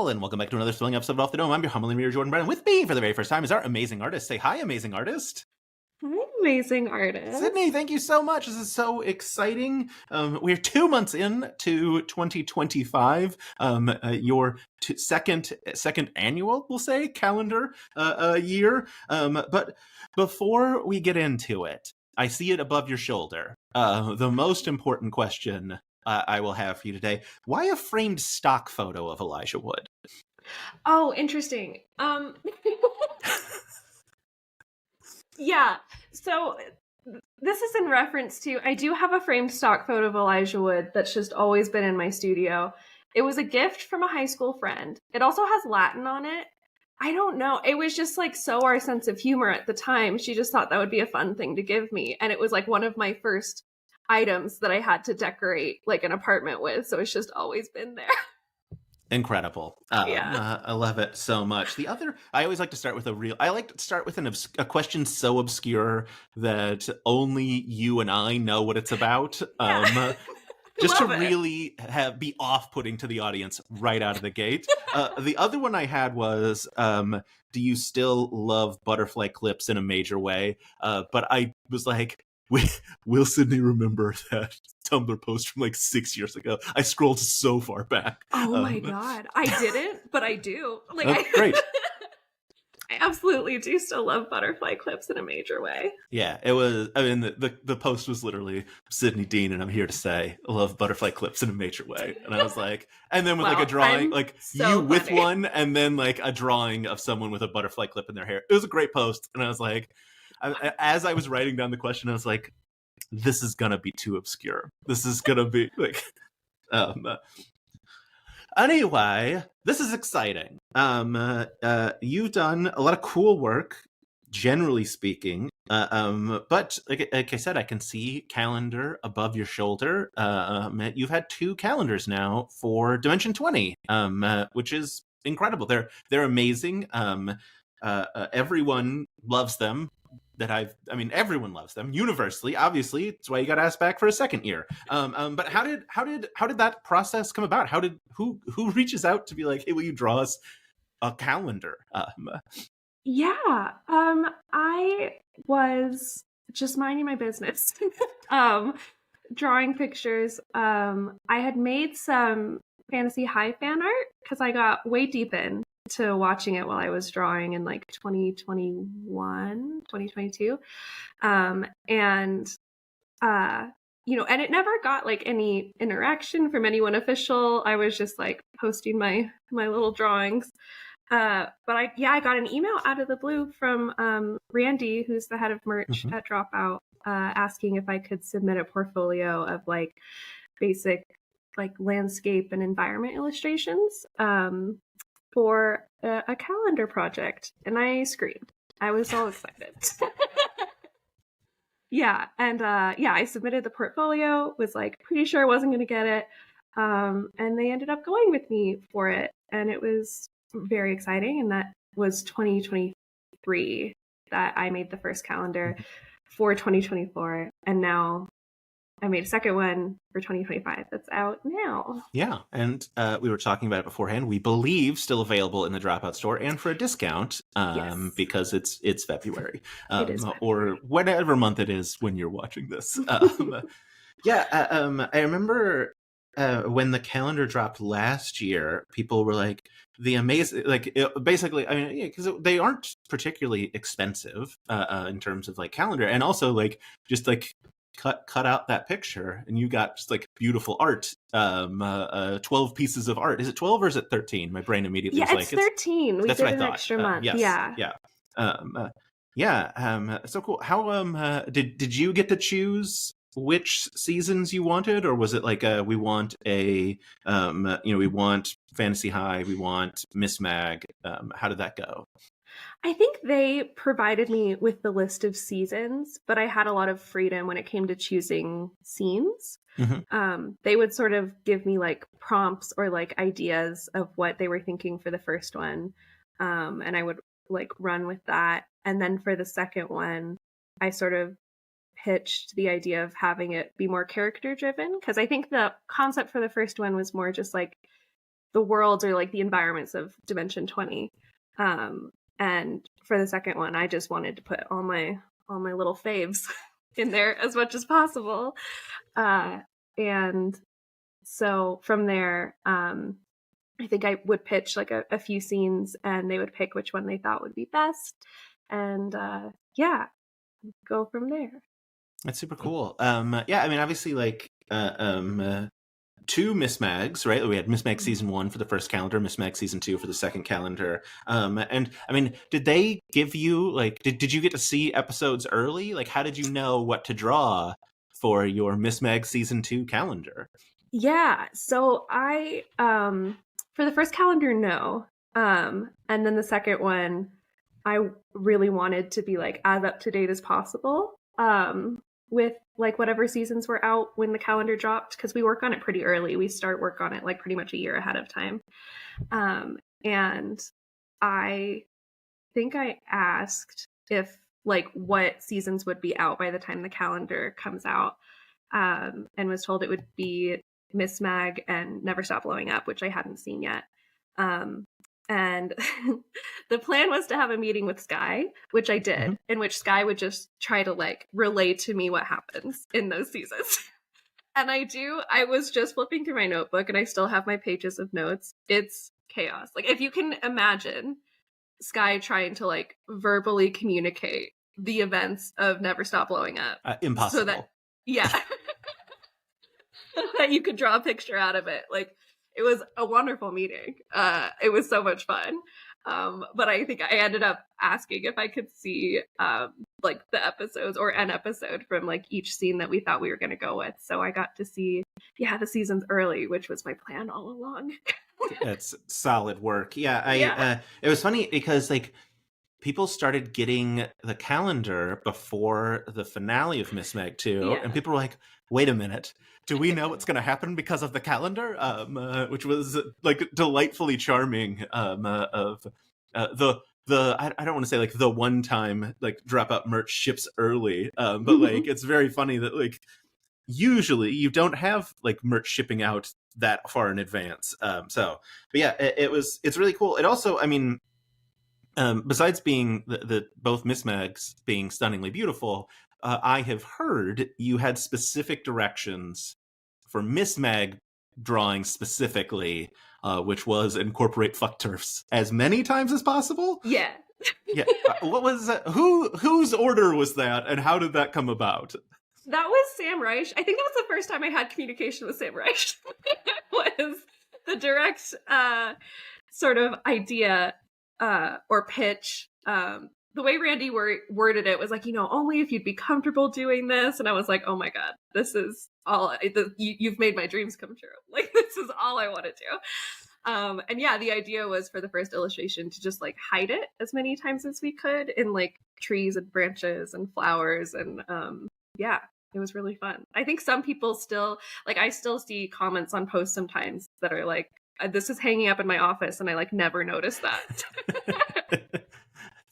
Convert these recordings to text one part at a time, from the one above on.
all, and welcome back to another thrilling episode of Off the Dome. I'm your humble mirror, Jordan Brennan. With me for the very first time is our amazing artist. Say hi, amazing artist. Hi, amazing artist. Sydney, thank you so much. This is so exciting. We're 2 months in to 2025. Your second annual, we'll say, calendar year. But before we get into it, I see it above your shoulder. The most important question I will have for you today: why a framed stock photo of Elijah Wood? Oh, interesting. Yeah, so this is in reference to, I do have a framed stock photo of Elijah Wood that's just always been in my studio. It was a gift from a high school friend. It also has Latin on it. I don't know. It was just like so our sense of humor at the time. She just thought that would be a fun thing to give me. And it was like one of my first items that I had to decorate like an apartment with. So it's just always been there. Incredible. I love it so much. The other, I always like to start with a question so obscure that only you and I know what it's about. Yeah. Just to really be off-putting to the audience right out of the gate. The other one I had was, do you still love butterfly clips in a major way? But I was like, will Sydney remember that Tumblr post from like 6 years ago? I scrolled so far back. Oh my God. I didn't, but I do. Great. I absolutely do still love butterfly clips in a major way. Yeah, it was, I mean, the post was literally Sydney Dean, and I'm here to say I love butterfly clips in a major way. And I was like, and then with like a drawing, like so you funny. With one, and then like a drawing of someone with a butterfly clip in their hair. It was a great post. And I was like, as I was writing down the question, I was like, this is gonna be too obscure. This is gonna be like, anyway, this is exciting. You've done a lot of cool work, generally speaking. But like I said, I can see calendar above your shoulder. You've had 2 calendars now for Dimension 20, which is incredible. They're amazing. Everyone loves them. Everyone loves them universally. Obviously, it's why you got asked back for a second year. But how did that process come about? Who reaches out to be like, hey, will you draw us a calendar? Yeah, I was just minding my business, drawing pictures. I had made some Fantasy High fan art because I got way deep into watching it while I was drawing in like 2021, 2022. And it never got like any interaction from anyone official. I was just like posting my little drawings. But I got an email out of the blue from Randy, who's the head of merch at Dropout, asking if I could submit a portfolio of like basic like landscape and environment illustrations for a calendar project. And I screamed. I was so excited. Yeah. And I submitted the portfolio, was like pretty sure I wasn't going to get it. And they ended up going with me for it. And it was very exciting. And that was 2023 that I made the first calendar for 2024. And now I made a second one for 2025 that's out now. Yeah, and we were talking about it beforehand. We believe still available in the Dropout store and for a discount Yes. because it's February. It is February. Or whatever month it is when you're watching this. I remember when the calendar dropped last year, people were like, the amazing, like basically, I mean, because they aren't particularly expensive in terms of like calendar, and also like just like cut out that picture and you got just like beautiful art. 12 pieces of art. Is it 12 or is it 13? My brain immediately was like, it's 13. We did an extra month. So cool. How did you get to choose which seasons you wanted, or was it like we want we want Fantasy High, we want Miss Mag? How did that go? I think they provided me with the list of seasons, but I had a lot of freedom when it came to choosing scenes. They would sort of give me like prompts or like ideas of what they were thinking for the first one. And I would like run with that. And then for the second one, I sort of pitched the idea of having it be more character driven, because I think the concept for the first one was more just like the worlds or like the environments of Dimension 20. And for the second one, I just wanted to put all my little faves in there as much as possible. And so from there, I think I would pitch like a few scenes, and they would pick which one they thought would be best, and yeah, go from there. That's super cool. Yeah, I mean, obviously, like, two Miss Mags, right? We had Miss Mag season 1 for the first calendar, Miss Mag season 2 for the second calendar. And I mean, did they give you like, did you get to see episodes early? Like, how did you know what to draw for your Miss Mag season 2 calendar? Yeah, so I for the first calendar, no, and then the second one, I really wanted to be like as up to date as possible. With like whatever seasons were out when the calendar dropped, because we work on it pretty early. We start work on it like pretty much a year ahead of time. And I think I asked if like what seasons would be out by the time the calendar comes out, and was told it would be Miss Mag and Never Stop Blowing Up, which I hadn't seen yet. And the plan was to have a meeting with Sky, which I did, in which Sky would just try to like relay to me what happens in those seasons. And I was just flipping through my notebook, and I still have my pages of notes. It's chaos. Like, if you can imagine Sky trying to like verbally communicate the events of Never Stop Blowing Up. Impossible. So that, yeah. That you could draw a picture out of it. Like, it was a wonderful meeting. It was so much fun. But I think I ended up asking if I could see like the episodes or an episode from like each scene that we thought we were going to go with. So I got to see, the seasons early, which was my plan all along. That's solid work. Yeah, it was funny because like people started getting the calendar before the finale of Miss Meg 2, and people were like, wait a minute, do we know what's going to happen because of the calendar? Which was like delightfully charming. Of the I don't want to say like the one time like drop out merch ships early, but like it's very funny that like usually you don't have like merch shipping out that far in advance. But yeah, it's really cool. It also, I mean, besides being the both Miss Mags being stunningly beautiful, I have heard you had specific directions for Miss Mag drawing specifically, which was incorporate fuck TERFs as many times as possible. Yeah. Yeah. What was that? Whose order was that, and how did that come about? That was Sam Reich. I think that was the first time I had communication with Sam Reich. Was the direct sort of idea or pitch. The way Randy worded it was like, only if you'd be comfortable doing this. And I was like, oh my God, this is all, you've made my dreams come true. Like, this is all I want to do. And yeah, the idea was for the first illustration to just like hide it as many times as we could in like trees and branches and flowers. And yeah, it was really fun. I think some people still, like, I still see comments on posts sometimes that are like, this is hanging up in my office and I like never noticed that.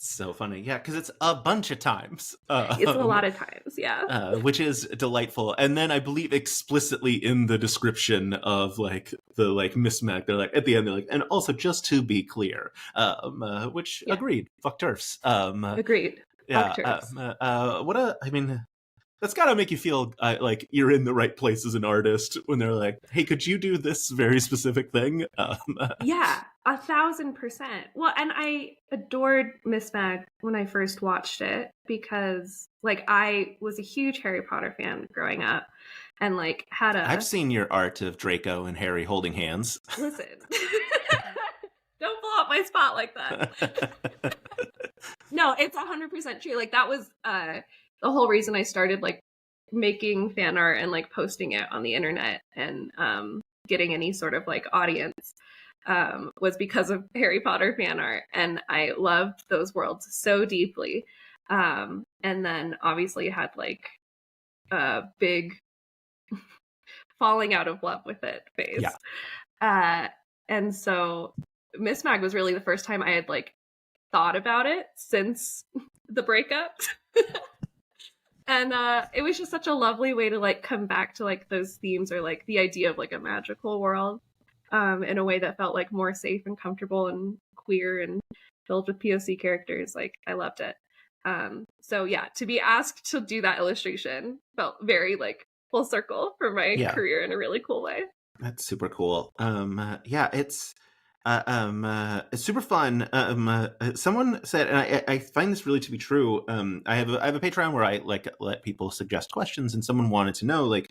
So funny. Yeah, because it's a bunch of times. It's a lot of times, yeah. Which is delightful. And then I believe explicitly in the description of like the like Miss Mac, they're like, at the end, they're like, and also just to be clear, which agreed. Fuck TERFs. Agreed. Yeah. Fuck TERFs. I mean, that's gotta make you feel like you're in the right place as an artist when they're like, hey, could you do this very specific thing? Yeah, 1,000%. Well, and I adored Miss Mag when I first watched it because like I was a huge Harry Potter fan growing up and like I've seen your art of Draco and Harry holding hands. Listen. Don't blow up my spot like that. No, it's 100% true. Like that was the whole reason I started like making fan art and like posting it on the internet and getting any sort of like audience was because of Harry Potter fan art. And I loved those worlds so deeply. And then obviously had like a big falling out of love with it phase. Yeah. And so Miss Mag was really the first time I had like thought about it since the breakup. And it was just such a lovely way to like come back to like those themes or like the idea of like a magical world. in a way that felt like more safe and comfortable and queer and filled with POC characters. Like, I loved it. So yeah, to be asked to do that illustration felt very like full circle for my career in a really cool way. That's super cool. Yeah, it's super fun. Someone said, and I find this really to be true. I have a Patreon where I like let people suggest questions, and someone wanted to know like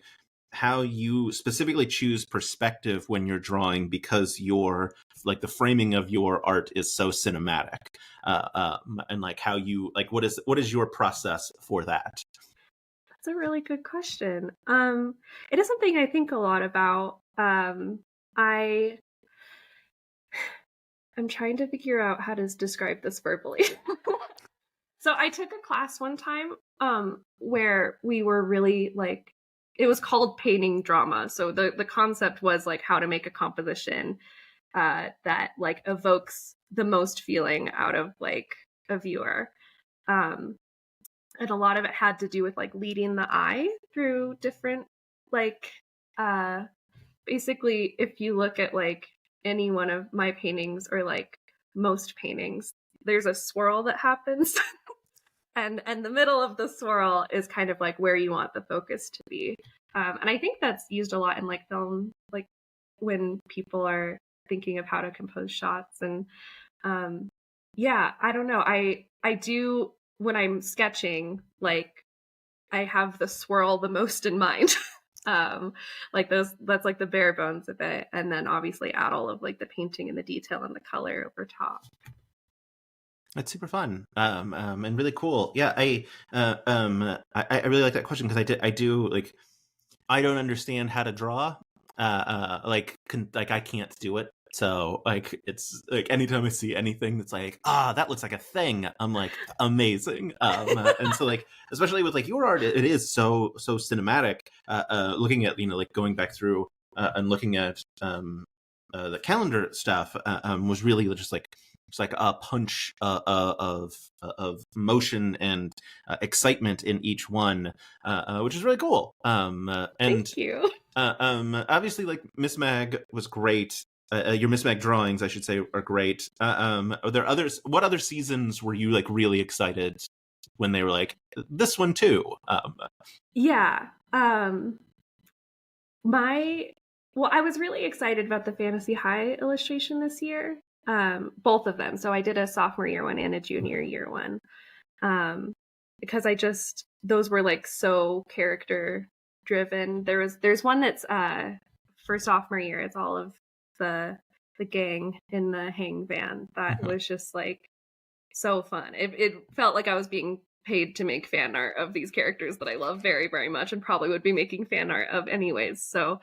how you specifically choose perspective when you're drawing, because your like the framing of your art is so cinematic, and like how you like what is your process for that? That's a really good question. It is something I think a lot about. I'm trying to figure out how to describe this verbally. So I took a class one time where we were really like, it was called painting drama. So the concept was like how to make a composition that like evokes the most feeling out of like a viewer. And a lot of it had to do with like leading the eye through different like basically if you look at like any one of my paintings or like most paintings, there's a swirl that happens. And the middle of the swirl is kind of like where you want the focus to be. And I think that's used a lot in like film, like when people are thinking of how to compose shots. And yeah, I don't know. I do, when I'm sketching, like I have the swirl the most in mind. Like that's like the bare bones of it. And then obviously add all of like the painting and the detail and the color over top. It's super fun, and really cool. Yeah, I really like that question because I do like I don't understand how to draw. Like I can't do it. So like it's like anytime I see anything that's like that looks like a thing, I'm like amazing. And so like especially with like your art, it is so cinematic. Looking at like going back through and looking at the calendar stuff was really just like. It's like a punch of motion and excitement in each one, which is really cool. And thank you. Obviously, like Miss Mag was great. Your Miss Mag drawings, I should say, are great. Are there others? What other seasons were you like really excited when they were like this one too? Yeah. I was really excited about the Fantasy High illustration this year. Both of them. So I did a sophomore year one and a junior year one. Because those were like so character driven. There's one that's for sophomore year, it's all of the gang in the hang van. That was just like so fun. It felt like I was being paid to make fan art of these characters that I love very, very much and probably would be making fan art of anyways. So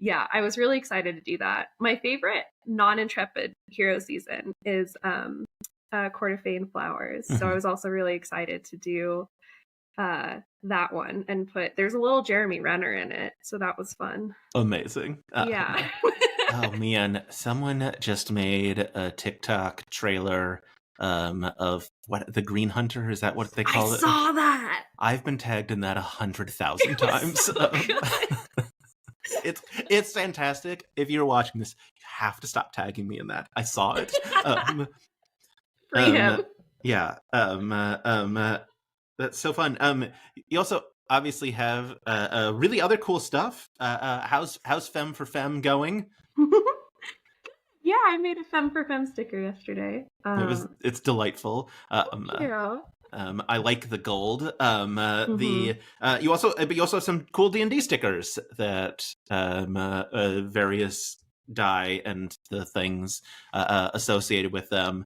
yeah, I was really excited to do that. My favorite non-intrepid hero season is Court of Fey and Flowers. So I was also really excited to do that one and there's a little Jeremy Renner in it. So that was fun. Amazing. Yeah. Oh man, someone just made a TikTok trailer of what the Green Hunter, is that what they call it? I saw that. I've been tagged in that 100,000 times. So it's fantastic. If you're watching this, you have to stop tagging me in that. I saw it. Free him. Yeah. That's so fun. You also obviously have really other cool stuff. How's Femme for Femme going? Yeah, I made a Femme for Femme sticker yesterday. It's delightful. Thank you. I like the gold. You also have some cool D&D stickers that various die and the things associated with them.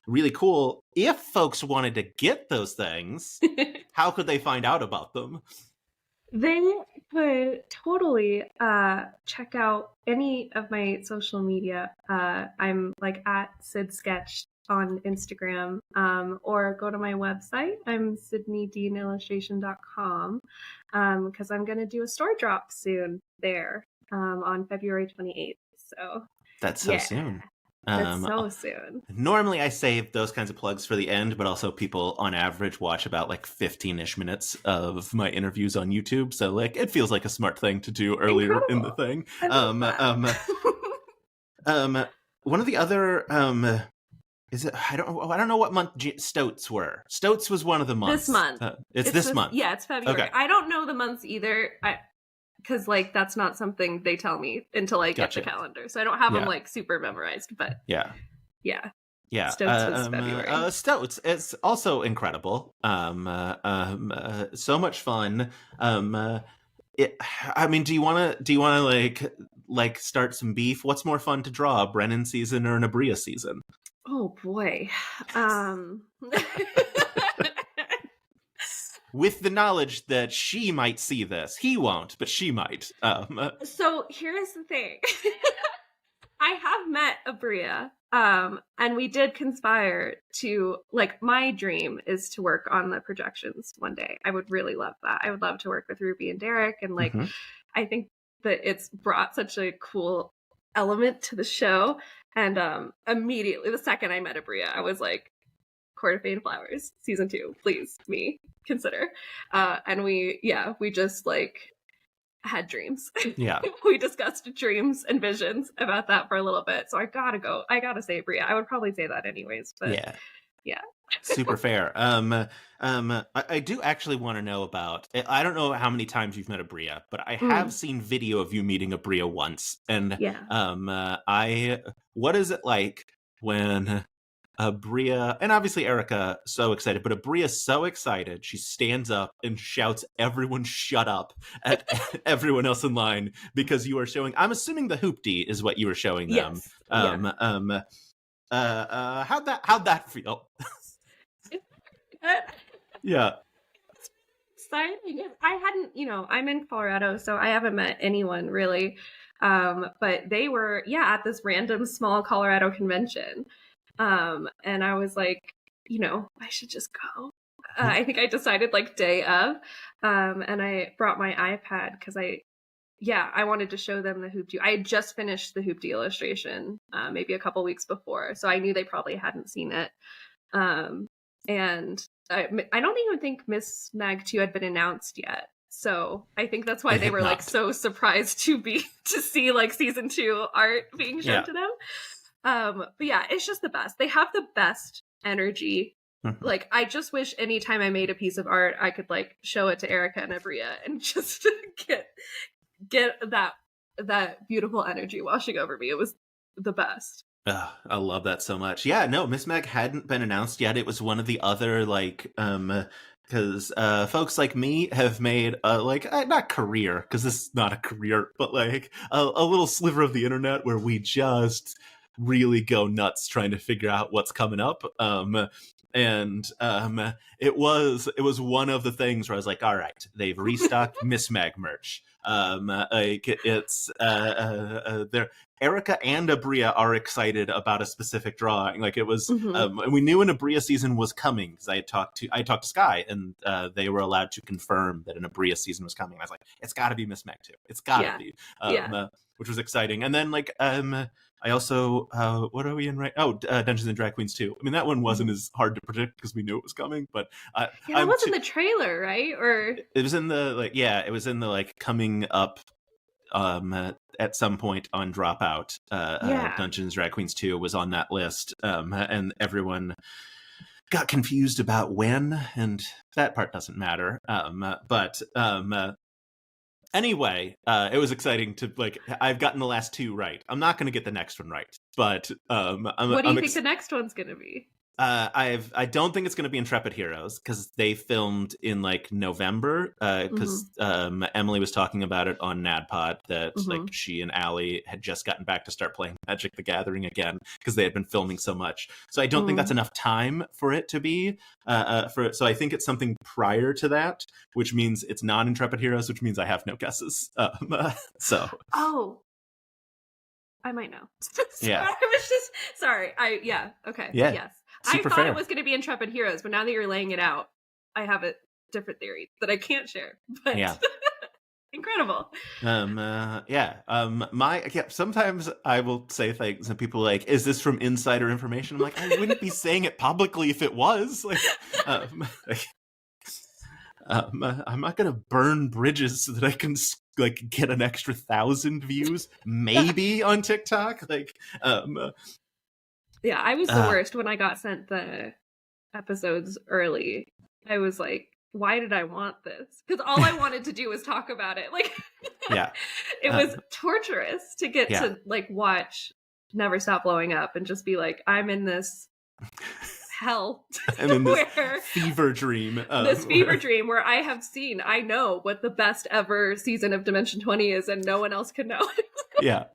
Really cool. If folks wanted to get those things, how could they find out about them? They could totally check out any of my social media. I'm like at Sid Sketch on Instagram, or go to my website. I'm sydneydeanillustration.com because I'm going to do a store drop soon there on February 28th. So that's so soon. That's so soon. Normally I save those kinds of plugs for the end, but also people on average watch about like 15-ish minutes of my interviews on YouTube. So like it feels like a smart thing to do earlier in the thing. One of the other is it? I don't know what month Stoats were. Stoats was one of the months. This month. It's this month. Yeah, it's February. Okay. I don't know the months either. Because like that's not something they tell me until I get the calendar, so I don't have them like super memorized. But yeah. Stoats was February. Stoats, it's also incredible. So much fun. I mean, do you want to like start some beef? What's more fun to draw, a Brennan season or an Bria season? Oh boy. With the knowledge that she might see this. He won't, but she might. So here's the thing. I have met Bria, and we did conspire to, like, my dream is to work on the projections one day. I would really love that. I would love to work with Ruby and Derek, and like, I think that it's brought such a cool element to the show. And immediately, the second I met Bria, I was like, Court of Fane Flowers, season 2, please, me, consider. And we just like had dreams. Yeah. We discussed dreams and visions about that for a little bit. So I gotta say Bria. I would probably say that anyways, but yeah. Super fair. I do actually want to know about, I don't know how many times you've met Bria, but I have seen video of you meeting Bria once. And what is it like when Bria, and obviously Erica, so excited, but Bria's so excited, she stands up and shouts, "Everyone shut up," at everyone else in line, because you are showing, I'm assuming the hoopty is what you were showing them. Yes. How'd that feel? Yeah. Exciting. I hadn't, I'm in Colorado, so I haven't met anyone really. But they were, at this random small Colorado convention. And I was like, I should just go. I think I decided like day of, and I brought my iPad because I wanted to show them the hoopty. I had just finished the hoopty illustration, maybe a couple weeks before, so I knew they probably hadn't seen it. And I don't even think Miss Mag 2 had been announced yet. So I think that's why they were like so surprised to see like season 2 art being shown to them. But it's just the best. They have the best energy. Like, I just wish anytime I made a piece of art, I could like show it to Erica and Bria and just get that beautiful energy washing over me. It was the best. I love that so much. Yeah, no, Miss Meg hadn't been announced yet. It was one of the other like because folks like me have made not career, because this is not a career, but like a little sliver of the internet where we just really go nuts trying to figure out what's coming up. And it was one of the things where I was like, all right, they've restocked Miss Mag merch. It's there. Erica and Bria are excited about a specific drawing. Like, it was, and we knew an Bria season was coming because I talked to Sky, and they were allowed to confirm that an Bria season was coming. I was like, it's got to be Miss Mag 2. It's got to be, which was exciting. And then like, I also, what are we in right? Oh, Dungeons and Drag Queens 2. I mean, that one wasn't as hard to predict because we knew it was coming, but that was in the trailer, right? Or it was in the it was in the like coming up at some point on Dropout. Dungeons and Drag Queens 2 was on that list, and everyone got confused about when, and that part doesn't matter. Anyway, it was exciting to like. I've gotten the last 2 right. I'm not going to get the next one right, but what do you think the next one's going to be? I don't think it's going to be Intrepid Heroes because they filmed in like November. Because Emily was talking about it on NADPOD that like she and Allie had just gotten back to start playing Magic the Gathering again because they had been filming so much. So I don't think that's enough time for it to be. So I think it's something prior to that, which means it's not Intrepid Heroes, which means I have no guesses. So. Oh. I might know. Yeah. I was just sorry. Okay. Yeah. Yes. Super I thought fair. it was going to be Intrepid Heroes, but now that you're laying it out, I have a different theory that I can't share. But incredible. Sometimes I will say things and people are like, is this from insider information? I'm like, I wouldn't be saying it publicly if it was. Like, I'm not going to burn bridges so that I can like get an extra 1,000 views maybe on TikTok. Like yeah, I was the worst when I got sent the episodes early. I was like, why did I want this? Because all I wanted to do was talk about it. Like, yeah, it was torturous to get to like watch Never Stop Blowing Up and just be like, I'm in this hell. I'm in this fever dream. This fever dream where I know what the best ever season of Dimension 20 is, and no one else can know. Yeah.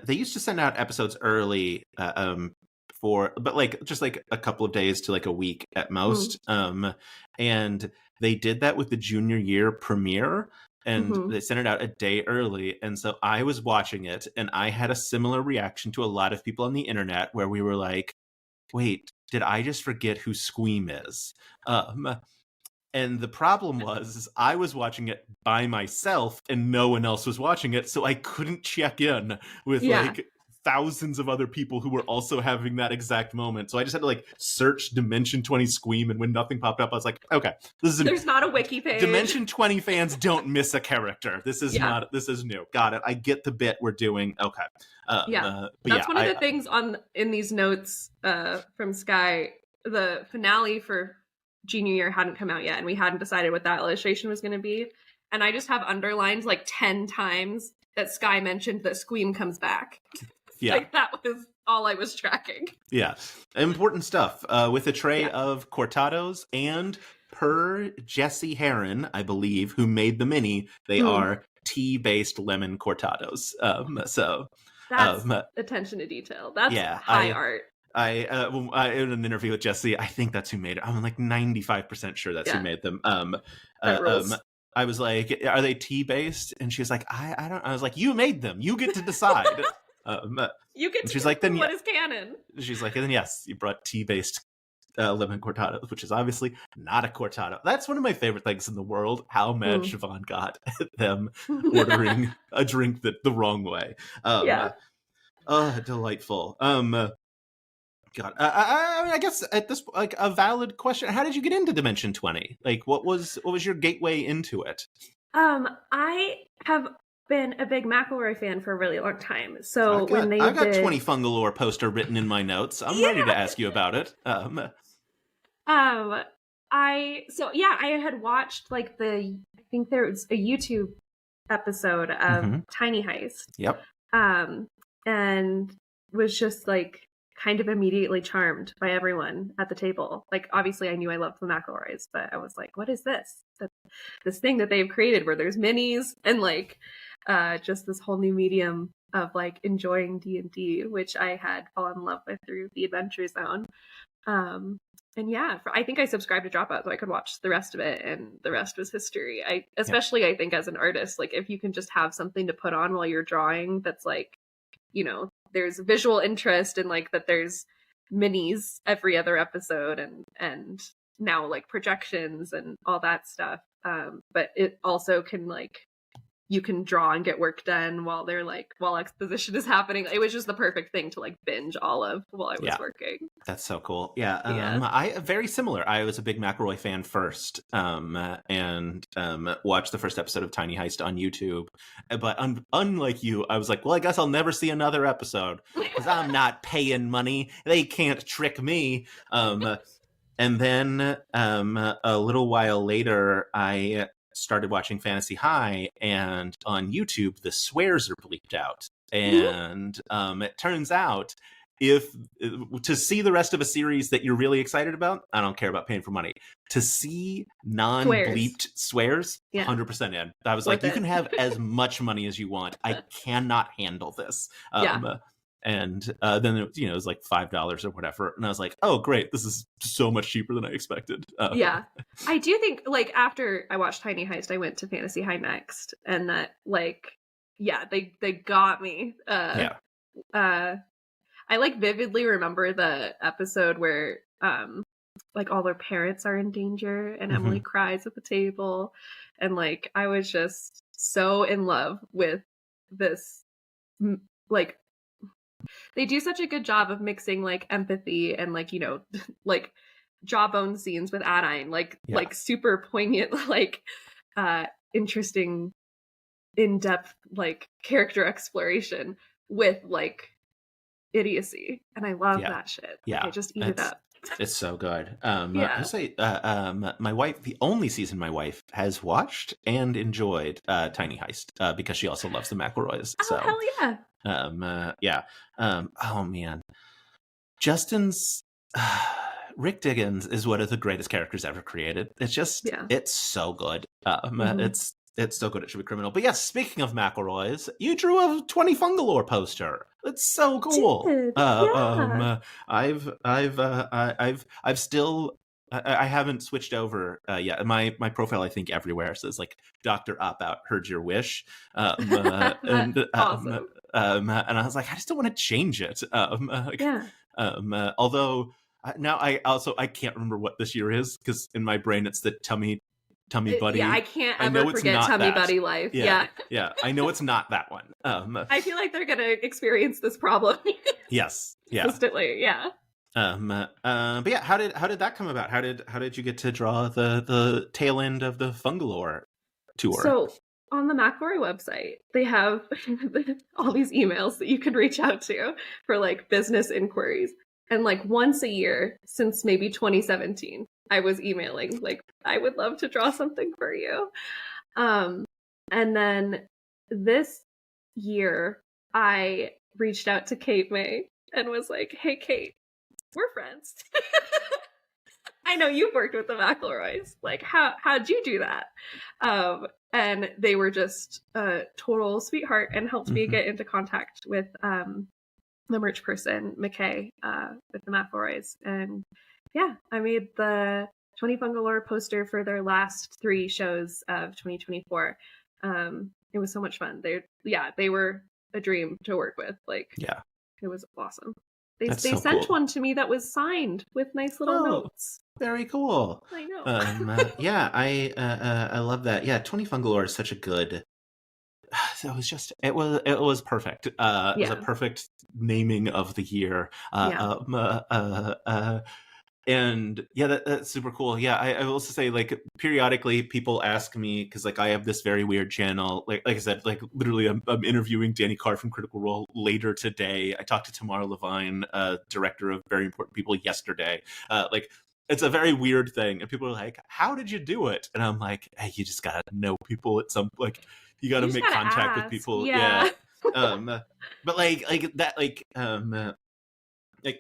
They used to send out episodes early, but like just like a couple of days to like a week at most. And they did that with the junior year premiere, and they sent it out a day early. And so I was watching it, and I had a similar reaction to a lot of people on the internet, where we were like, "Wait, did I just forget who Squeam is?" And the problem was I was watching it by myself and no one else was watching it. So I couldn't check in with like thousands of other people who were also having that exact moment. So I just had to like search Dimension 20 Squeam. And when nothing popped up, I was like, okay, there's not a wiki page. Dimension 20 fans don't miss a character. This is this is new. Got it. I get the bit we're doing. Okay. That's one of the things in these notes from Sky. The finale for junior year hadn't come out yet, and we hadn't decided what that illustration was going to be. And I just have underlined like 10 times that Sky mentioned that Squeam comes back. Yeah. Like that was all I was tracking. Yeah. Important stuff with a tray of cortados, and per Jesse Heron, I believe, who made the mini, they are tea-based lemon cortados. So that's attention to detail. That's high art. I in an interview with Jesse, I think that's who made it. I'm like 95% sure that's who made them. I was like, are they tea based? And she was like, I don't. I was like, you made them. You get to decide. You get to she's like, then what is canon? She's like, and then yes, you brought tea based lemon cortados, which is obviously not a cortado. That's one of my favorite things in the world. How mad Siobhan got at them ordering a drink the wrong way. Delightful. God, I guess at this like a valid question. How did you get into Dimension 20? Like, what was your gateway into it? I have been a big McElroy fan for a really long time. So I got 20 Fungalore poster written in my notes. I'm ready to ask you about it. I had watched like I think there was a YouTube episode of Tiny Heist. Yep. And was just like kind of immediately charmed by everyone at the table. Like, obviously I knew I loved the McElroys, but I was like, what is this? This thing that they've created where there's minis and like just this whole new medium of like enjoying D&D, which I had fallen in love with through the Adventure Zone. I think I subscribed to Dropout so I could watch the rest of it, and the rest was history. I think as an artist, like if you can just have something to put on while you're drawing that's like, you know, there's visual interest and like that there's minis every other episode and now like projections and all that stuff. But it also can like, you can draw and get work done while exposition is happening. It was just the perfect thing to like binge all of while I was working. That's so cool. I very similar. I was a big McElroy fan first, and watched the first episode of Tiny Heist on YouTube. But unlike you, I was like, well, I guess I'll never see another episode because I'm not paying money. They can't trick me. And then a little while later, I started watching Fantasy High, and on YouTube the swears are bleeped out, and it turns out if to see the rest of a series that you're really excited about, I don't care about paying for money. To see non-bleeped swears, 100% in. I was like, you can have as much money as you want. I cannot handle this. And then it was like $5 or whatever, and I was like, "Oh, great! This is so much cheaper than I expected." I do think like after I watched Tiny Heist, I went to Fantasy High next, and that they got me. I like vividly remember the episode where like all their parents are in danger, and Emily cries at the table, and like I was just so in love with this like. They do such a good job of mixing like empathy and like, you know, like jawbone scenes with Adine, like Yeah. like super poignant, like interesting, in-depth like character exploration with like idiocy, and I love Yeah. that shit. Yeah. Like, I just eat it up. It's so good. Yeah. I say, my wife, the only season my wife has watched and enjoyed, Tiny Heist, because she also loves the McElroys. Oh, So, hell yeah. yeah. Oh man, Justin's Rick Diggins is one of the greatest characters ever created. It's just, Yeah. it's so good. Mhm. It's so good. It should be criminal. But yes, speaking of McElroys, you drew a 20 Fungalore poster. It's so cool. Did. Yeah. I've still. I haven't switched over yet. My profile, I think, everywhere says like Dr. Op-Out heard your wish, and Awesome. and I was like, I just don't want to change it. Yeah. Although now I can't remember what this year is because in my brain it's the tummy buddy. Yeah, I can't I know ever it's forget not Tummy that. Buddy Life. Yeah. Yeah. I know it's not that one. I feel like they're gonna experience this problem Yes. Yeah. consistently. Yeah. But yeah, how did that come about? How did you get to draw the tail end of the Fungalore tour? So on the McElroy website, they have all these emails that you could reach out to for like business inquiries. And like once a year since maybe 2017, I was emailing like, I would love to draw something for you. And then this year, I reached out to Kate May and was like, hey, Kate, we're friends. I know you've worked with the McElroys. Like, how'd you do that? And they were just a total sweetheart and helped me get into contact with the merch person, McKay, with the McElroys. And yeah, I made the 20 Fungalore poster for their last 3 shows of 2024. It was so much fun. They were a dream to work with. Like, yeah, it was awesome. They That's so sent cool. one to me that was signed with nice little notes. Very cool. I know. Yeah, I love that. Yeah, 20 Fungalore is such a good. It was perfect. It was a perfect naming of the year. And yeah, that's super cool. Yeah, I will also say, like, periodically people ask me, because like I have this very weird channel. Like I said, like literally I'm interviewing Danny Carr from Critical Role later today. I talked to Tamara Levine, director of Very Important People, yesterday. Like, it's a very weird thing, and people are like, how did you do it? And I'm like, hey, you just gotta know people at some, like, you gotta make contact with people. Yeah. But like that, like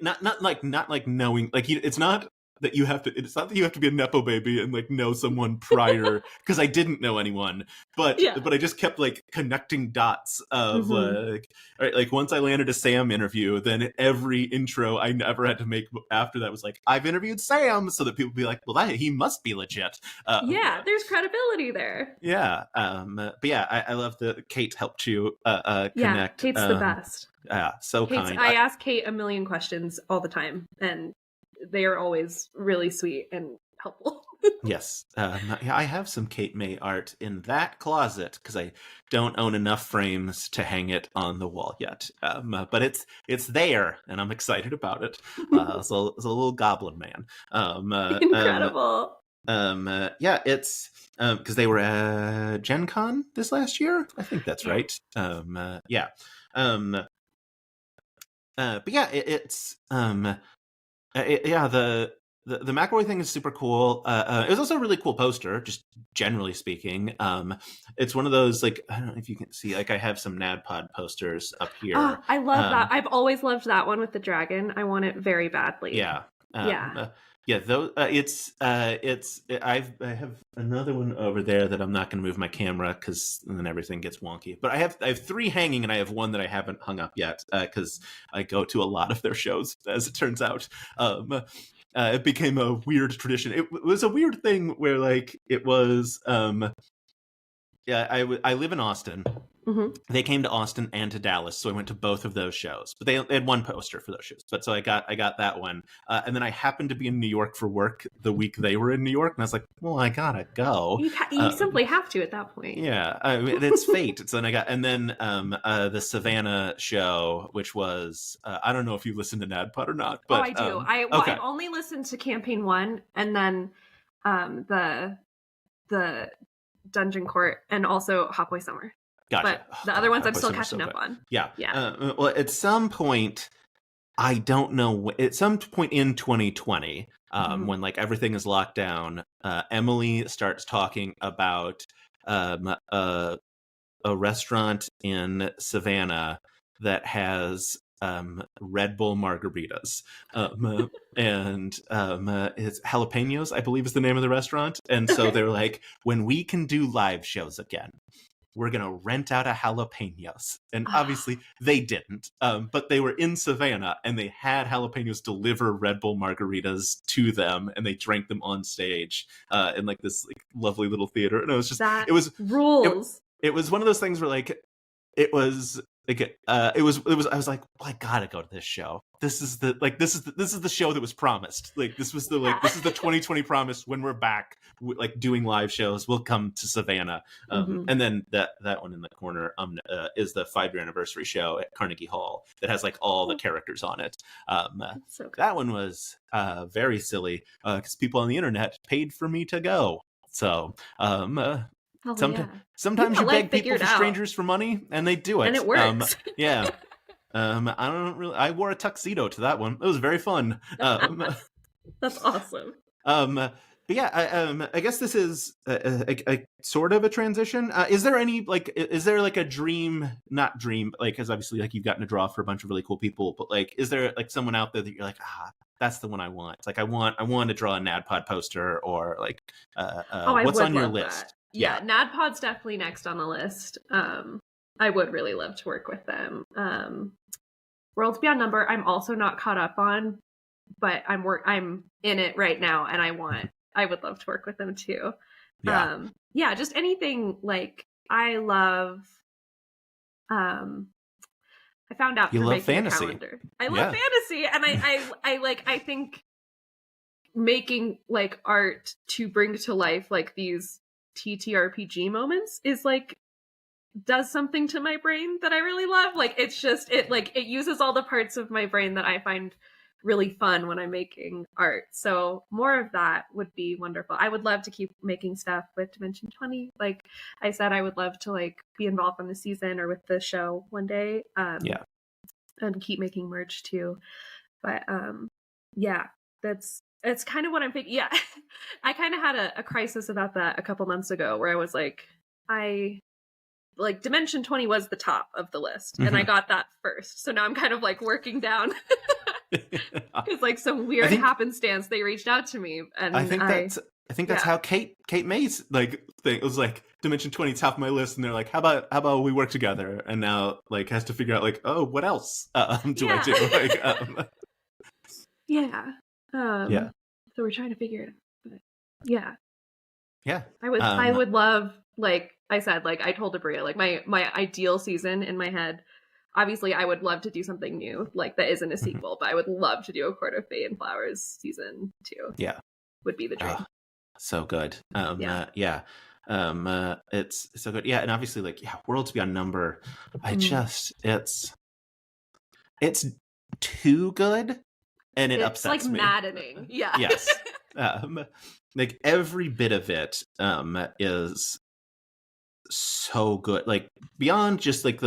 not like knowing, like, it's not that you have to, it's not that you have to be a Nepo baby and like know someone prior, because I didn't know anyone, but I just kept like connecting dots of like, all right, like once I landed a Sam interview, then every intro I never had to make after that was like, I've interviewed Sam, so that people be like, well, he must be legit. Yeah, there's credibility there. Yeah. But yeah, I love that Kate helped you connect. Yeah, Kate's the best. Yeah, so kind. I ask Kate a million questions all the time, and they are always really sweet and helpful. Yes. Yeah, I have some Kate May art in that closet because I don't own enough frames to hang it on the wall yet. But it's there, and I'm excited about it. So it's a little goblin man. Incredible. Yeah, it's because they were at Gen Con this last year. I think that's right. Yeah. But yeah, the McElroy thing is super cool. It was also a really cool poster, just generally speaking. It's one of those, like, I don't know if you can see, like, I have some NADPOD posters up here. Oh, I love that. I've always loved that one with the dragon. I want it very badly. Yeah. Yeah, though I have another one over there that I'm not going to move my camera because then everything gets wonky. But I have 3 hanging, and I have one that I haven't hung up yet because I go to a lot of their shows, as it turns out. It became a weird tradition. It was a weird thing where, like, it was I live in Austin, They came to Austin and to Dallas, so I went to both of those shows. But they had one poster for those shows. But so I got that one, and then I happened to be in New York for work the week they were in New York, and I was like, well, I gotta go. You simply have to at that point. Yeah, I mean, it's fate. So then the Savannah show, which was I don't know if you listened to NADPOD or not. But, I do. I only listened to campaign 1, and then the Dungeon Court, and also Hot Boy Summer. Gotcha. But the other ones I'm still catching up on. Yeah. Well, at some point, I don't know. At some point in 2020, when like everything is locked down, Emily starts talking about a restaurant in Savannah that has Red Bull margaritas, and it's Jalapenos, I believe is the name of the restaurant. And so they're like, when we can do live shows again, we're going to rent out a Jalapenos. And obviously they didn't, but they were in Savannah and they had Jalapenos deliver Red Bull margaritas to them, and they drank them on stage in like this like lovely little theater. And it was just, it was rules. It was one of those things where like, it was like, I was like, well, I gotta go to this show. This is the show that was promised. Like, this is the 2020 promise. When we're back, like doing live shows, we'll come to Savannah. And then that one in the corner is the 5-year anniversary show at Carnegie Hall that has like all the characters on it. So cool. That one was very silly because people on the internet paid for me to go. So sometimes you beg people for strangers for money, and they do it, and it works. I wore a tuxedo to that one. It was very fun. That's awesome. But yeah, I guess this is a sort of a transition. Is there like a dream, not dream, like, because obviously like you've gotten to draw for a bunch of really cool people, but like, is there like someone out there that you're like, that's the one I want? It's like, I want to draw a NADPOD poster, or like, what's on your list? That. Yeah, NADPOD's definitely next on the list. I would really love to work with them. Worlds Beyond Number, I'm also not caught up on, but I'm in it right now, and I would love to work with them too. Yeah, just anything. Like, I love. I found out you through love making fantasy. a calendar. I love fantasy, and I think making like art to bring to life like these TTRPG moments is like does something to my brain that I really love. Like, it's just it uses all the parts of my brain that I find really fun when I'm making art. So more of that would be wonderful. I would love to keep making stuff with Dimension 20. Like I said, I would love to like be involved in the season or with the show one day. And keep making merch too. But it's kind of what I'm thinking. Yeah. I kind of had a crisis about that a couple months ago, where I was like, Dimension 20 was the top of the list, and I got that first. So now I'm kind of like working down. It's like some weird happenstance. They reached out to me, and I think that's how Kate May's like thing. It was like Dimension 20 top of my list, and they're like, how about we work together? And now like has to figure out like, oh, what else I do? Like, So we're trying to figure it out. But yeah. I would love, like I said, like I told Bria, like my ideal season in my head. Obviously, I would love to do something new, like that isn't a sequel, but I would love to do a Court of Fate and Flowers season 2. Yeah, would be the dream. So good. It's so good. Yeah, and obviously, like, Worlds Beyond Number. It's too good, and it upsets me. It's like maddening. Yeah. Yes. Like every bit of it is so good. Like beyond just like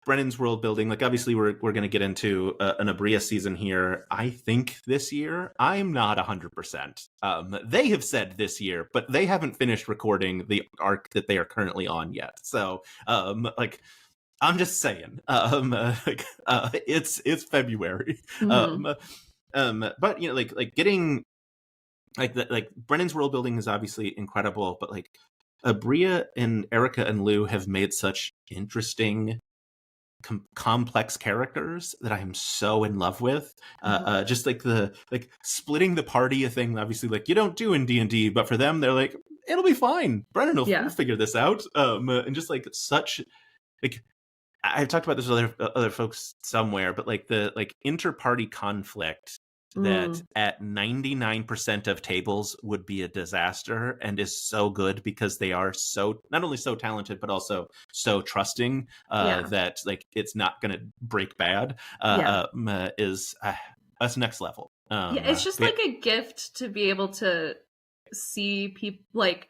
Brennan's world building, like obviously we're going to get into an Bria season here, I think this year. I'm not 100%. They have said this year, but they haven't finished recording the arc that they are currently on yet. So like I'm just saying, it's February. But you know, like getting like Brennan's world building is obviously incredible, but like Bria and Erica and Lou have made such interesting complex characters that I am so in love with. Just like the splitting the party a thing, obviously, like you don't do in D&D, but for them they're like, it'll be fine, Brennan will figure this out. And just like such like I've talked about this with other folks somewhere, but like the inter-party conflict that at 99% of tables would be a disaster and is so good because they are so not only so talented but also so trusting that like it's not going to break bad is that's next level. It's just like a gift to be able to see people like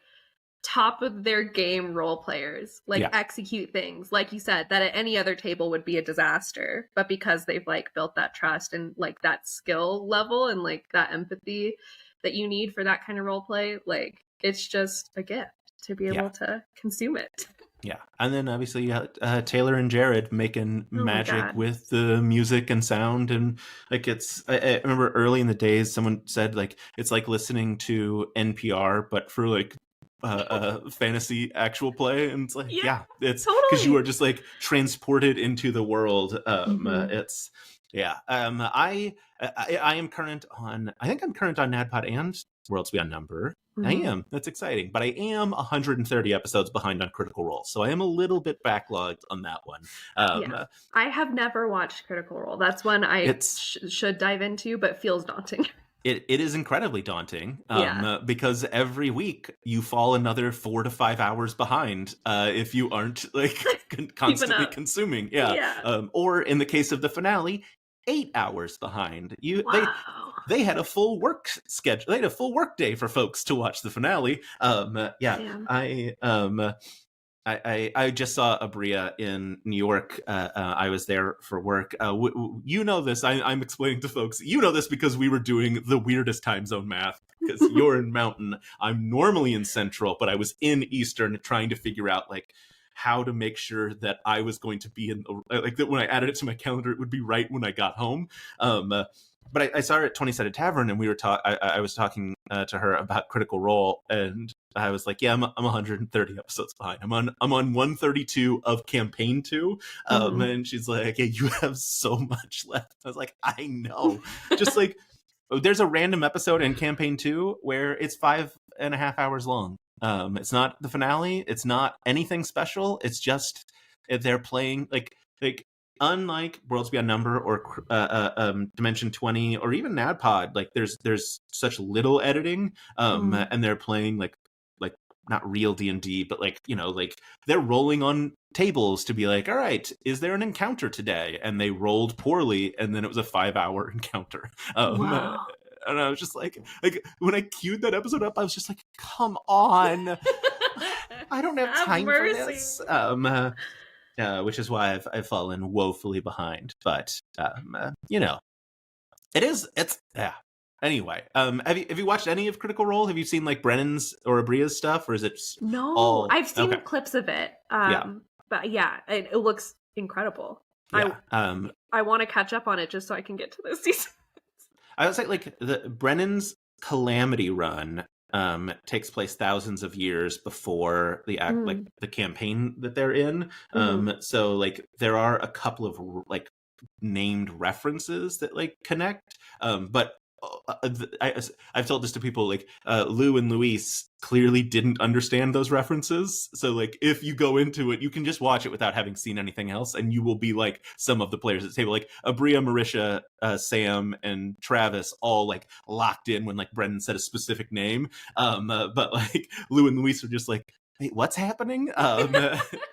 top of their game role players like execute things like you said that at any other table would be a disaster, but because they've like built that trust and like that skill level and like that empathy that you need for that kind of role play, like it's just a gift to be able to consume it. Yeah, and then obviously you have Taylor and Jared making magic with the music and sound, and like I remember early in the days someone said like it's like listening to NPR but for like fantasy actual play, and it's like it's because you are just like transported into the world. It's I am current on NADPOD and Worlds Beyond Number. I am. That's exciting. But I am 130 episodes behind on Critical Role, so I am a little bit backlogged on that one. I have never watched Critical Role. That's one I should dive into, but feels daunting. It is incredibly daunting because every week you fall another 4 to 5 hours behind if you aren't like constantly consuming. Or in the case of the finale, 8 hours behind. They had a full work schedule. They had a full work day for folks to watch the finale. I just saw a Bria in New York. I was there for work. You know this. I'm explaining to folks. You know this because we were doing the weirdest time zone math. Because you're in Mountain. I'm normally in Central, but I was in Eastern trying to figure out like how to make sure that I was going to be in like that when I added it to my calendar, it would be right when I got home. But I saw her at 20-Sided Tavern, and we were I was talking to her about Critical Role, and I was like, I'm 130 episodes behind. I'm on 132 of campaign 2. And she's like, you have so much left. I was like, I know. Just like there's a random episode in campaign 2 where it's 5.5 hours long. It's not the finale. It's not anything special. It's just they're playing like unlike Worlds Beyond Number or Dimension 20 or even NADPOD, like there's such little editing, and they're playing like not real D&D, but like like they're rolling on tables to be like, all right, is there an encounter today? And they rolled poorly, and then it was a 5-hour encounter. Wow. And I was just like when I queued that episode up, I was just like, come on, I don't have time for this. Which is why I've fallen woefully behind. But it's Anyway, have you watched any of Critical Role? Have you seen like Brennan's or Bria's stuff, or is it No, I've seen clips of it. But it looks incredible. I want to catch up on it just so I can get to those seasons. I would say like the Brennan's Calamity run takes place thousands of years before the like the campaign that they're in. So like there are a couple of like named references that like connect, but I've told this to people like Lou and Luis clearly didn't understand those references, so like if you go into it you can just watch it without having seen anything else, and you will be like some of the players at the table, like Bria, Marisha, Sam and Travis all like locked in when like Brendan said a specific name, but like Lou and Luis are just like, wait, what's happening?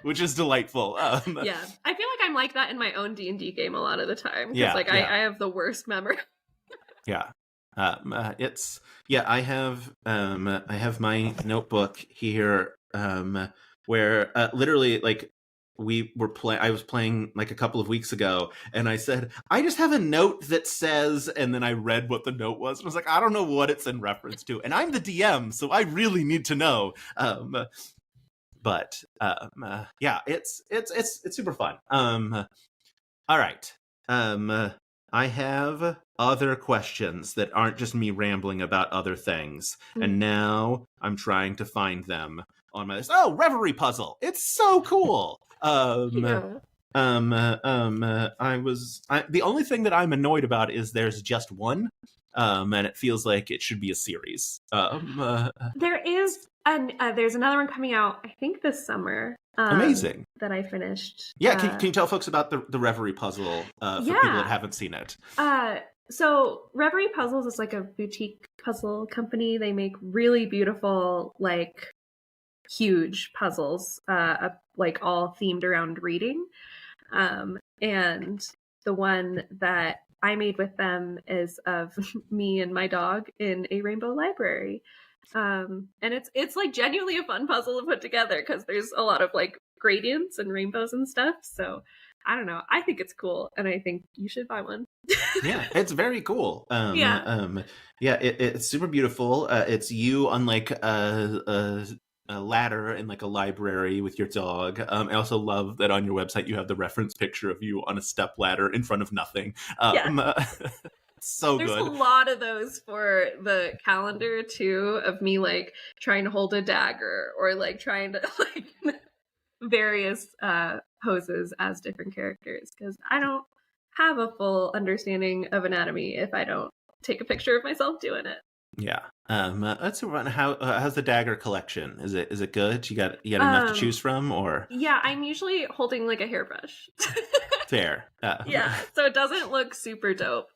Which is delightful. I feel like I'm like that in my own D&D game a lot of the time, because I have the worst memory. I have my notebook here, where literally like I was playing like a couple of weeks ago, and I said, I just have a note that says, and then I read what the note was, and I was like, I don't know what it's in reference to, and I'm the DM, so I really need to know. It's super fun. All right. I have other questions that aren't just me rambling about other things. And now I'm trying to find them on my list. Oh, Reverie Puzzle. It's so cool. The only thing that I'm annoyed about is there's just one. And it feels like it should be a series. There is And there's another one coming out, I think this summer. Amazing. That I finished. Yeah, can you tell folks about the Reverie puzzle for people that haven't seen it? So Reverie Puzzles is like a boutique puzzle company. They make really beautiful, like huge puzzles, like all themed around reading. And the one that I made with them is of me and my dog in a rainbow library. And it's like genuinely a fun puzzle to put together because there's a lot of like gradients and rainbows and stuff. So I don't know. I think it's cool, and I think you should buy one. Yeah, it's very cool. It's super beautiful. It's you on like a ladder in like a library with your dog. I also love that on your website you have the reference picture of you on a step ladder in front of nothing. So there's good. A lot of those for the calendar too, of me like trying to hold a dagger or like trying to like various poses as different characters, because I don't have a full understanding of anatomy if I don't take a picture of myself doing it. Yeah. Let's run. How's the dagger collection? Is it good? You got enough to choose from, or? Yeah, I'm usually holding like a hairbrush. Fair. Yeah, so it doesn't look super dope.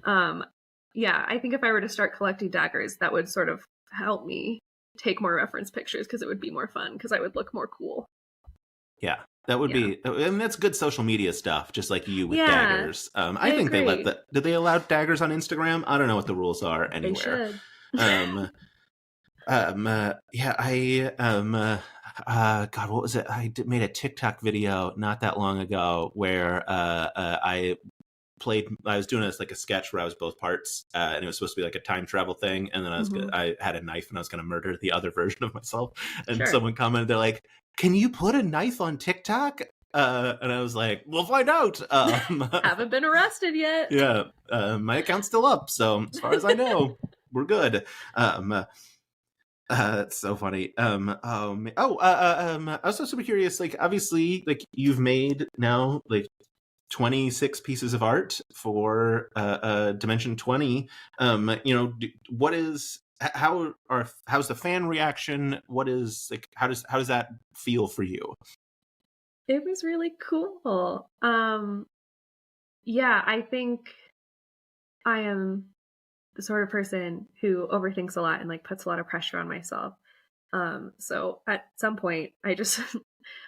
Yeah, I think if I were to start collecting daggers, that would sort of help me take more reference pictures because it would be more fun because I would look more cool. Yeah, that would be, and that's good social media stuff, just like you with daggers. I think agree. They let that. Did they allow daggers on Instagram? I don't know what the rules are anywhere. They should. God, what was it? I made a TikTok video not that long ago where I was doing this like a sketch where I was both parts, and it was supposed to be like a time travel thing, and then I had a knife and I was going to murder the other version of myself, and someone commented, they're like, "Can you put a knife on TikTok?" And I was like, "We'll find out." Haven't been arrested yet. Yeah, my account's still up, so as far as I know, we're good. It's so funny. I was also super curious. Like, obviously, like you've made now like 26 pieces of art for Dimension 20. How's the fan reaction? What is like? How does that feel for you? It was really cool. Yeah, I think I am the sort of person who overthinks a lot and like puts a lot of pressure on myself. So at some point I just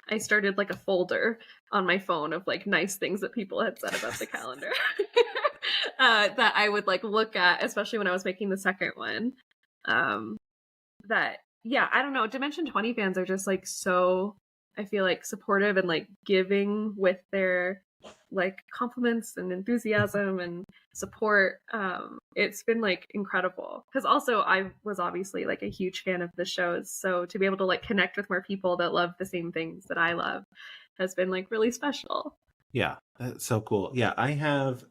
I started like a folder on my phone of like nice things that people had said about the calendar that I would like look at, especially when I was making the second one. I don't know, Dimension 20 fans are just like so, I feel like, supportive and like giving with their like compliments and enthusiasm and support. It's been like incredible because also I was obviously like a huge fan of the shows, so to be able to like connect with more people that love the same things that I love has been like really special. Yeah, that's so cool. Yeah, I have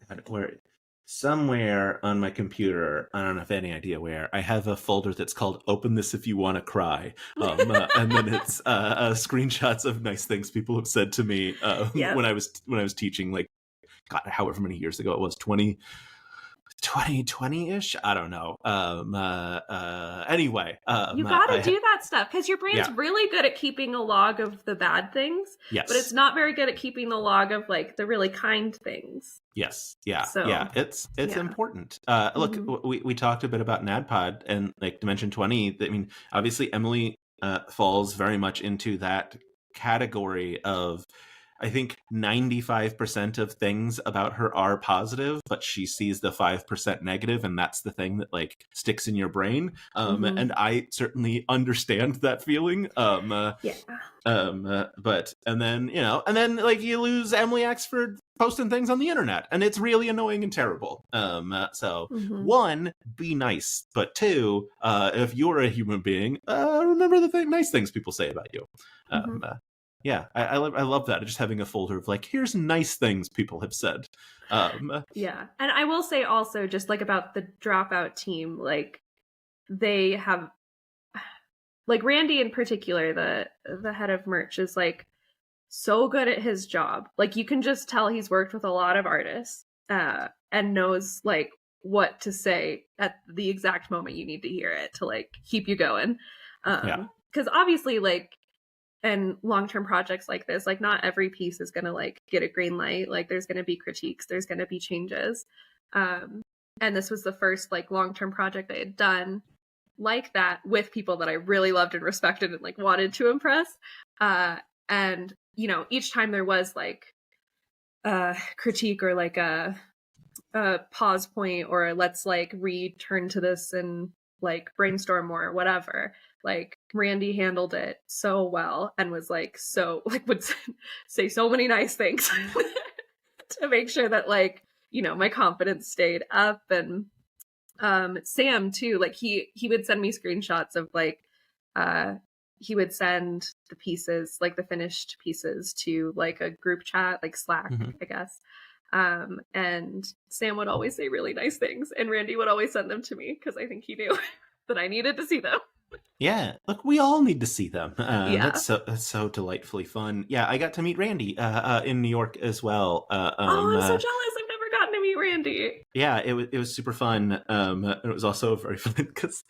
somewhere on my computer, I don't have any idea where, I have a folder that's called "Open This If You Want to Cry," and then it's screenshots of nice things people have said to me when I was teaching, like, God, however many years ago it was, 2020-ish, I don't know. Anyway, you gotta do that stuff because your brain's really good at keeping a log of the bad things, but it's not very good at keeping the log of like the really kind things. Yes. Yeah. So, yeah. It's important. Look, we talked a bit about NADPOD and like Dimension 20. I mean, obviously Emily falls very much into that category of, I think 95% of things about her are positive, but she sees the 5% negative, and that's the thing that like sticks in your brain. And I certainly understand that feeling. But and then like you lose Emily X for posting things on the internet, and it's really annoying and terrible. One, be nice, but two, if you're a human being, remember the nice things people say about you. Yeah, I love that. Just having a folder of like, here's nice things people have said. Yeah, and I will say also just like about the Dropout team, like they have, like Randy in particular, the head of merch, is like so good at his job. Like you can just tell he's worked with a lot of artists and knows like what to say at the exact moment you need to hear it to like keep you going. Because obviously, like, and long-term projects like this, like, not every piece is gonna like get a green light. Like, there's gonna be critiques, there's gonna be changes. And this was the first like long-term project I had done like that with people that I really loved and respected and like wanted to impress. And you know, each time there was like a critique or like a pause point, or let's like return to this and like brainstorm more or whatever. Like, Randy handled it so well and was like so like would say so many nice things to make sure that, like, you know, my confidence stayed up. And Sam too, like he would send me screenshots of like he would send the pieces, like the finished pieces, to like a group chat, like Slack, I guess. And Sam would always say really nice things, and Randy would always send them to me because I think he knew that I needed to see them. Yeah, look, we all need to see them. Yeah. That's so delightfully fun. Yeah, I got to meet Randy in New York as well. Oh, I'm so jealous. I've never gotten to meet Randy. Yeah, it was super fun. It was also very fun because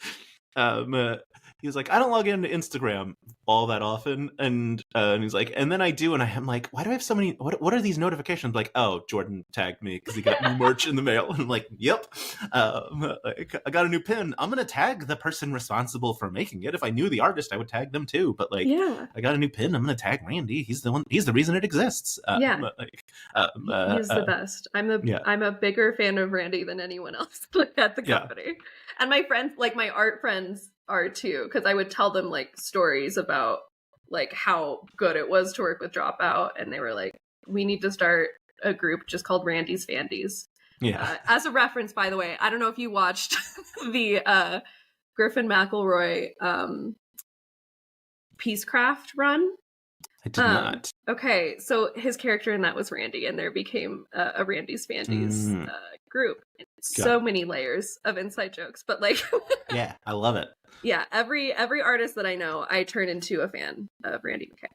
he was like, I don't log into Instagram all that often, and he's like, and then I do, and I'm like, why do I have so many? What are these notifications? Like, oh, Jordan tagged me because he got new merch in the mail, and I'm like, yep, I got a new pin. I'm gonna tag the person responsible for making it. If I knew the artist, I would tag them too. But like, Yeah. I got a new pin. I'm gonna tag Randy. He's the one. He's the reason it exists. Yeah. Like, He's the best. I'm a bigger fan of Randy than anyone else at the company. And my friends, like my art friends, are too, because I would tell them like stories about like how good it was to work with Dropout, and they were like, we need to start a group just called Randy's Fandies. Yeah. As a reference, by the way, I don't know if you watched the Griffin McElroy Peacecraft run. I did not. Okay, so his character in that was Randy, and there became a Randy's Fandies group. So many layers of inside jokes, but like, yeah, I love it. Yeah, every artist that I know, I turn into a fan of Randy McKay.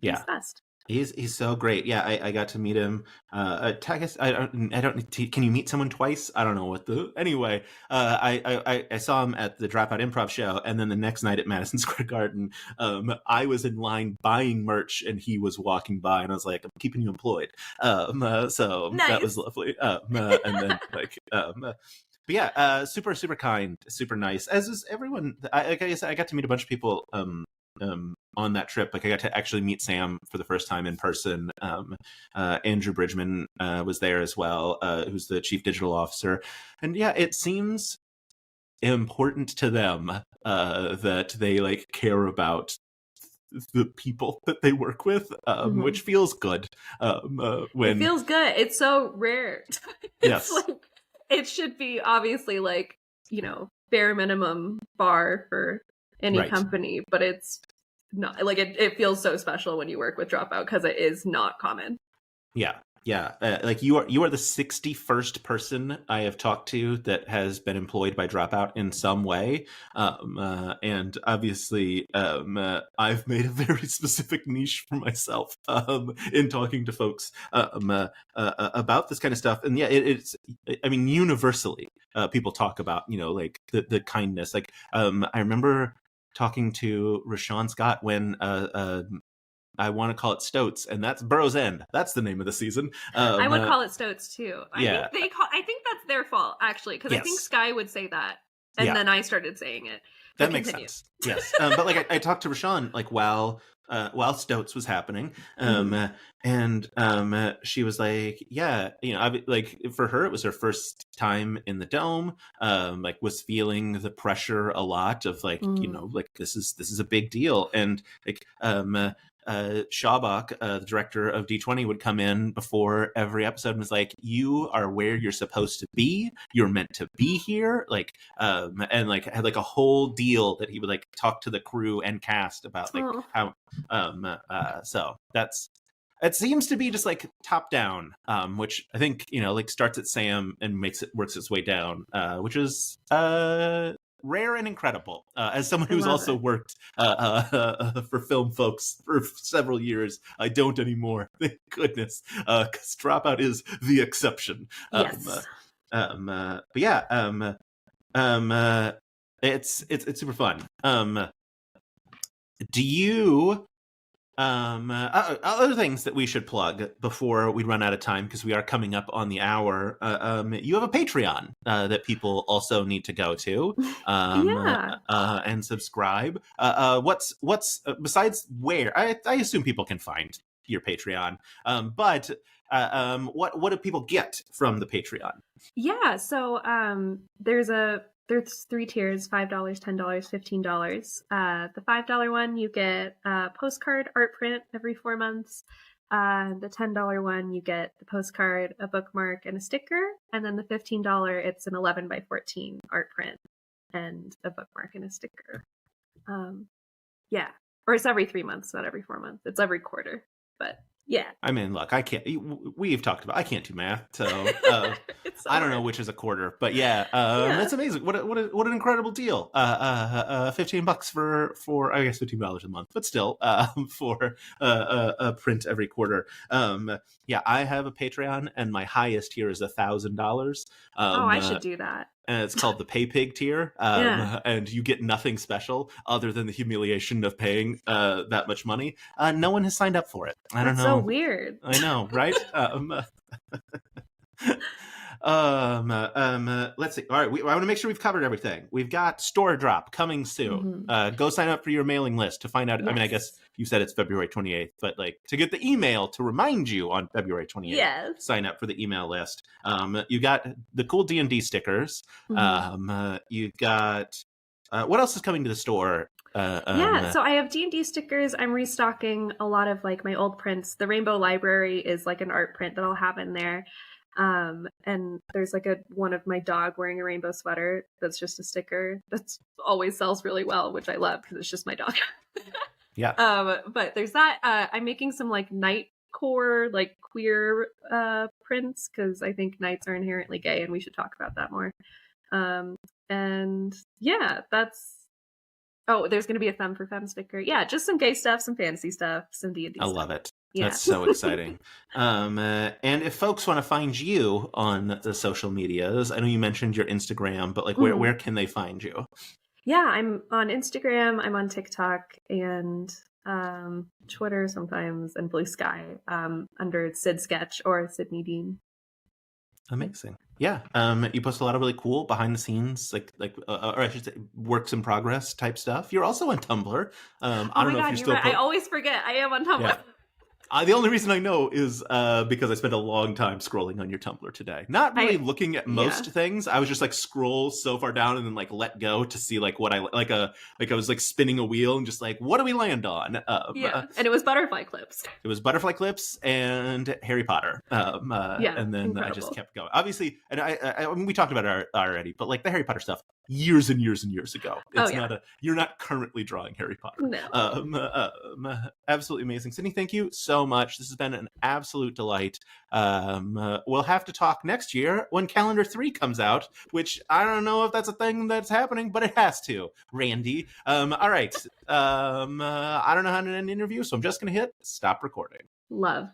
Yeah, he's best. He's so great. Yeah, I got to meet him. Tag us. I don't. Can you meet someone twice? I don't know what the. Anyway, I saw him at the Dropout Improv show, and then the next night at Madison Square Garden, I was in line buying merch, and he was walking by, and I was like, "I'm keeping you employed." So nice. That was lovely. And then like. But yeah, super kind, super nice. As is everyone. I guess I got to meet a bunch of people. On that trip, like I got to actually meet Sam for the first time in person. Andrew Bridgman was there as well, who's the chief digital officer. And yeah, it seems important to them that they like care about the people that they work with, which feels good. When it feels good. It's so rare. It's like, it should be obviously like, you know, bare minimum bar for any company, but it's not like it feels so special when you work with Dropout because it is not common. Yeah. Like you are the 61st person I have talked to that has been employed by Dropout in some way, and obviously I've made a very specific niche for myself in talking to folks about this kind of stuff. And yeah, it's I mean, universally people talk about, you know, like the kindness. Like I remember talking to Rashawn Scott when I want to call it Stoats, and that's Burrow's End. That's the name of the season. I would call it Stoats too. I think that's their fault actually, because I think Sky would say that, and then I started saying it. That makes sense. Yes, but like I talked to Rashawn like while Stoats was happening, and she was like, yeah, you know, like for her it was her first time in the Dome, like was feeling the pressure a lot of like, you know, like this is a big deal, and like Shabak, the director of D20, would come in before every episode and was like, you are where you're supposed to be, you're meant to be here, like and like had like a whole deal that he would like talk to the crew and cast about like how so that's it seems to be just like top down, which I think, you know, like starts at Sam and works its way down, which is rare and incredible. As someone who's also worked for film folks for several years, I don't anymore, thank goodness, because Dropout is the exception. Yes. But yeah, it's super fun. Do you other things that we should plug before we run out of time, because we are coming up on the hour? You have a Patreon that people also need to go to Yeah. and subscribe. What's besides where I assume people can find your Patreon, but what do people get from the Patreon? Yeah, so there's 3 tiers: $5, $10, $15. The $5 one, you get a postcard art print every 4 months. The $10 one, you get the postcard, a bookmark, and a sticker. And then the $15, it's an 11 by 14 art print and a bookmark and a sticker. Yeah, or it's every 3 months, not every 4 months. It's every quarter, but yeah. I mean, look, I can't. We've talked about. I can't do math, so I don't know which is a quarter. But yeah, that's amazing. What an incredible deal. $15 for I guess $15 a month, but still for a print every quarter. Yeah, I have a Patreon, and my highest tier is $1,000. I should do that. And it's called the Pay Pig tier, and you get nothing special other than the humiliation of paying that much money. No one has signed up for it. I don't know. So weird. I know, right? Let's see. All right, I want to make sure we've covered everything. We've got Store Drop coming soon. Go sign up for your mailing list to find out. Yes. I mean, I guess you said it's February 28th, but like to get the email to remind you on February 28th. Yes. Sign up for the email list. You got the cool D&D stickers. You got what else is coming to the store? So I have D&D stickers. I'm restocking a lot of like my old prints. The Rainbow Library is like an art print that I'll have in there. And there's like one of my dog wearing a rainbow sweater that's just a sticker that's always sells really well, which I love because it's just my dog. Yeah. But there's that. I'm making some like night core, like queer prints, because I think knights are inherently gay and we should talk about that more. And yeah, there's going to be a Femme for Femme sticker. Yeah, just some gay stuff, some fantasy stuff, some D&D stuff. I love it. Yeah. That's so exciting. And if folks want to find you on the social medias, I know you mentioned your Instagram, but like where can they find you? Yeah, I'm on Instagram, I'm on TikTok, and Twitter sometimes, and Blue Sky under Sid Sketch or Sydney Dean. Amazing. Yeah. You post a lot of really cool behind the scenes, or I should say works in progress type stuff. You're also on Tumblr. I don't know if you're still... I always forget. I am on Tumblr. Yeah. The only reason I know is because I spent a long time scrolling on your Tumblr today. Not really looking at most things. I was just like scroll so far down and then like let go to see like what I I was like spinning a wheel and just like, what do we land on? And it was butterfly clips. It was butterfly clips and Harry Potter. And then incredible. I just kept going. Obviously, and I mean, we talked about it already, but like the Harry Potter stuff, years and years and years ago. It's you're not currently drawing Harry Potter. No. Absolutely amazing. Sydney, thank you so much. This has been an absolute delight. We'll have to talk next year when Calendar 3 comes out, which I don't know if that's a thing that's happening, but it has to. Randy. All right. I don't know how to end the interview, so I'm just going to hit stop recording. Love.